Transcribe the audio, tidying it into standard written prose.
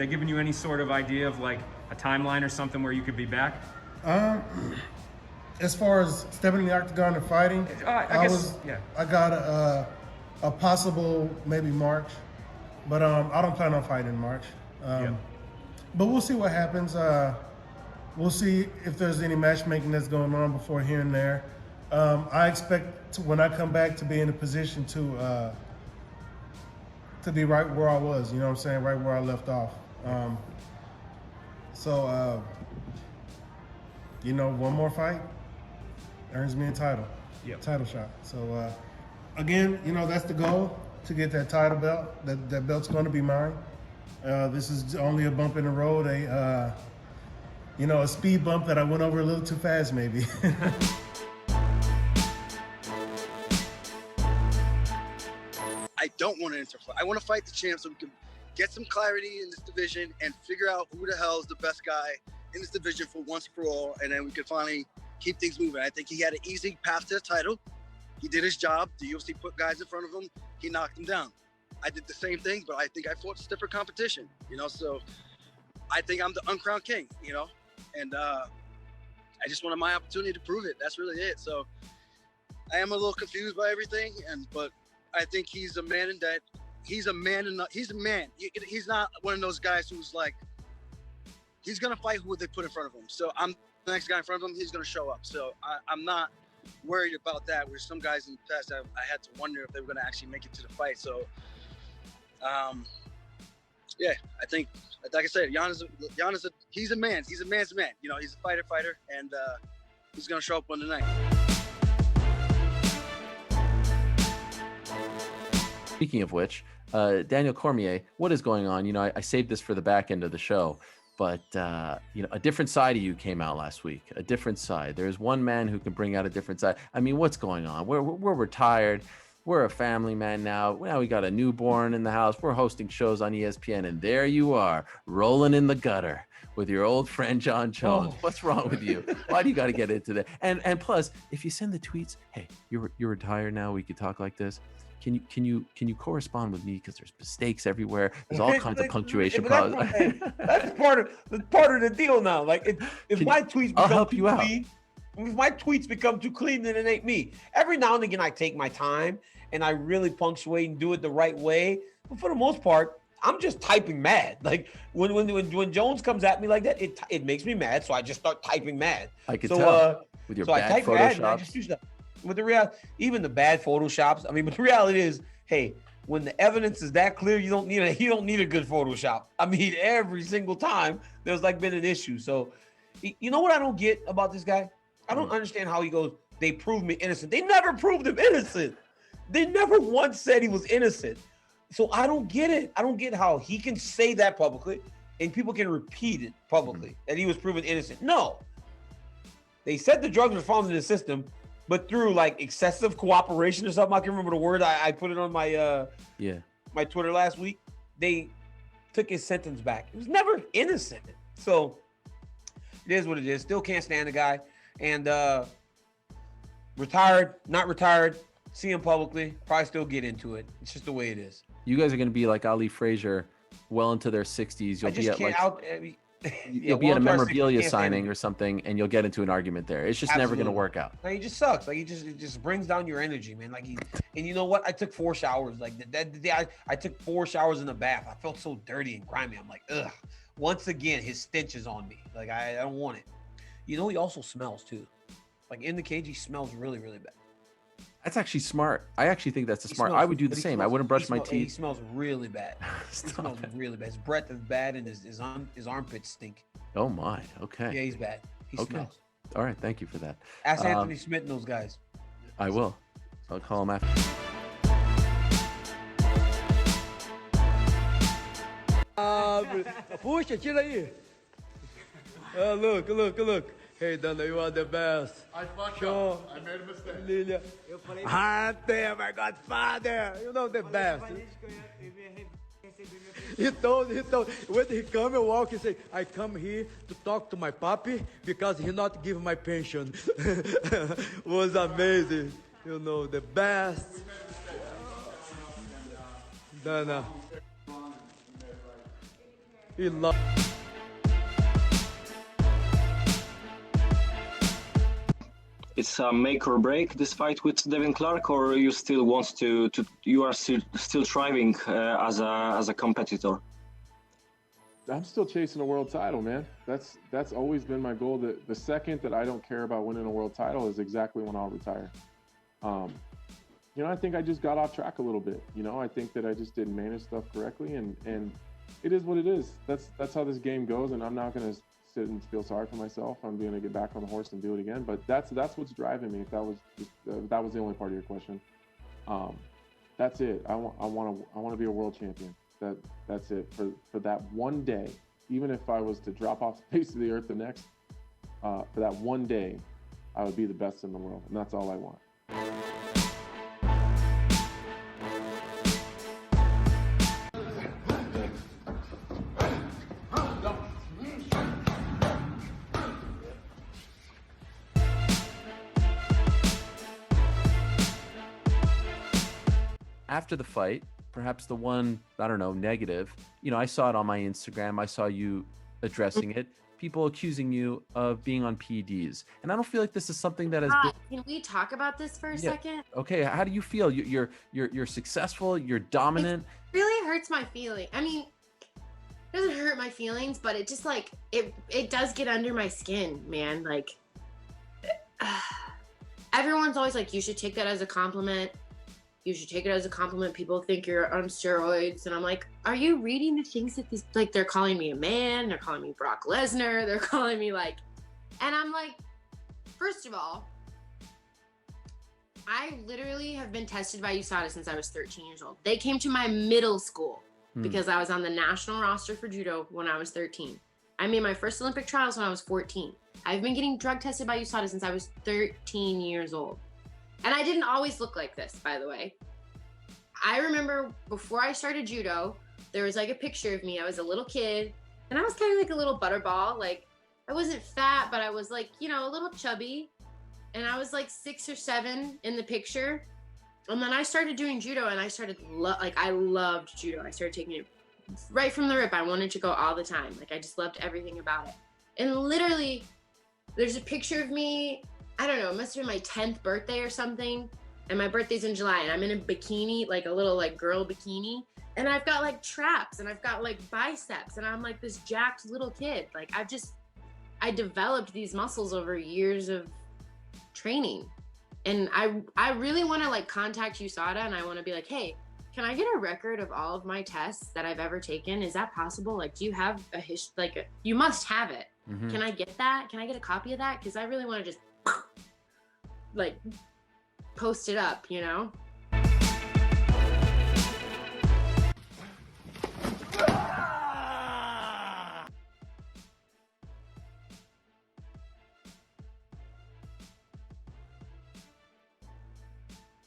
they given you any sort of idea of like a timeline or something where you could be back? As far as stepping in the octagon and fighting, I got a possible maybe March, but I don't plan on fighting in March. But we'll see what happens. We'll see if there's any matchmaking that's going on before here and there. I expect when I come back to be in a position to be right where I was. You know what I'm saying? Right where I left off. You know, one more fight earns me a title, title shot. So again, you know, that's the goal, to get that title belt. That belt's going to be mine. This is only a bump in the road, a speed bump that I went over a little too fast, maybe. I don't want to interfight. I want to fight the champ so we can get some clarity in this division and figure out who the hell is the best guy in this division for once for all, and then we can finally keep things moving. I think he had an easy path to the title. He did his job. The UFC put guys in front of him. He knocked them down. I did the same thing, but I think I fought stiffer competition, so I think I'm the uncrowned king, and I just wanted my opportunity to prove it. That's really it. So I am a little confused by everything, but I think he's a man he's a man. He's not one of those guys who's like, he's going to fight who they put in front of him. So I'm the next guy in front of him, he's going to show up. So I'm not worried about that, where some guys in the past, I had to wonder if they were going to actually make it to the fight. So, I think, like I said, he's a man. He's a man's man. He's a fighter, and he's going to show up on the night. Speaking of which, Daniel Cormier, what is going on? I saved this for the back end of the show, but a different side of you came out last week. A different side. There's one man who can bring out a different side. I mean, what's going on? We're retired. We're a family man now. Now we got a newborn in the house. We're hosting shows on ESPN, and there you are, rolling in the gutter with your old friend Jon Jones. What's wrong with you? Why do you got to get into that? And plus, if you send the tweets, hey, you're retired now, we could talk like this. Can you correspond with me, because there's mistakes everywhere. There's all kinds of punctuation problems. That's part of the deal now. Like if my tweets become too clean, if my tweets become too clean, then it ain't me. Every now and again, I take my time and I really punctuate and do it the right way. But for the most part, I'm just typing mad. Like when Jones comes at me like that, it makes me mad. So I just start typing mad. I could tell with your bad Photoshop. I just do stuff. With the reality, even the bad Photoshops. I mean, but the reality is, hey, when the evidence is that clear, you don't need a good Photoshop. I mean, every single time there's been an issue. So, you know what I don't get about this guy? I don't understand how he goes, they proved me innocent. They never proved him innocent. They never once said he was innocent. So I don't get it. I don't get how he can say that publicly and people can repeat it publicly that he was proven innocent. No. They said the drugs were found in the system, but through excessive cooperation or something. I can remember the word. I put it on my my Twitter last week. They took his sentence back. He was never innocent. So it is what it is. Still can't stand the guy. And retired, not retired, see him publicly, probably still get into it. It's just the way it is. You guys are going to be like Ali Frazier, well into their 60s. You'll be at a memorabilia signing or something, and you'll get into an argument there. It's just never going to work out. He just sucks. It just brings down your energy, man. And you know what? I took 4 showers. I took 4 showers in the bath. I felt so dirty and grimy. I'm like, ugh. Once again, his stench is on me. I don't want it. He also smells too. In the cage, he smells really, really bad. That's actually smart. I actually think that's smart. I would do the same. I wouldn't brush my teeth. He smells really bad. Really bad. His breath is bad, and his armpits stink. Oh my. Okay. Yeah, he's bad. He smells. All right. Thank you for that. Ask Anthony Smith and those guys. I will. I'll call him after. Puxa, tira aí. Look. Hey, Dana, you are the best. I fucked up. I made a mistake. Lilia. Damn, my godfather. You know the best. He told, when he come and walk, he say, I come here to talk to my papi because he not give my pension. Was amazing. The best. He loves. It's a make or break this fight with Devin Clark, or you still want to you are still striving as a competitor? I'm still chasing a world title, man. That's always been my goal. The second that I don't care about winning a world title is exactly when I'll retire. I think I just got off track a little bit. I think that I just didn't manage stuff correctly, and it is what it is. That's how this game goes, and I'm not going to sit and feel sorry for myself. I'm going to get back on the horse and do it again. But that's what's driving me. If that was the only part of your question, that's it. I want to be a world champion. That's it for that one day. Even if I was to drop off the face of the earth the next, for that one day, I would be the best in the world, and that's all I want. After the fight, perhaps the one, I don't know, negative, I saw it on my Instagram. I saw you addressing it. People accusing you of being on PEDs. And I don't feel like this is something that has been... Can we talk about this for a second? Okay, how do you feel? You're successful, you're dominant. It really hurts my feeling. I mean, it doesn't hurt my feelings, but it just like, it does get under my skin, man. Like, everyone's always like, you should take that as a compliment. You should take it as a compliment. People think you're on steroids. And I'm like, are you reading the things that these, like, they're calling me a man, they're calling me Brock Lesnar, they're calling me like, and I'm like, first of all, I literally have been tested by USADA since I was 13 years old. They came to my middle school because I was on the national roster for judo when I was 13. I made my first Olympic trials when I was 14. I've been getting drug tested by USADA since I was 13 years old. And I didn't always look like this, by the way. I remember before I started judo, there was like a picture of me. I was a little kid, and I was kind of like a little butterball. Like, I wasn't fat, but I was like, a little chubby. And I was like 6 or 7 in the picture. And then I started doing judo, and I started, I loved judo. I started taking it right from the rip. I wanted to go all the time. Like, I just loved everything about it. And literally, there's a picture of me, I don't know, it must have been my 10th birthday or something. And my birthday's in July, and I'm in a bikini, like a little like girl bikini. And I've got like traps, and I've got like biceps, and I'm like this jacked little kid. Like, I developed these muscles over years of training. And I really want to like contact USADA, and I want to be like, hey, can I get a record of all of my tests that I've ever taken? Is that possible? Like, do you have a history? You must have it. Mm-hmm. Can I get that? Can I get a copy of that? Because I really want to just like post it up,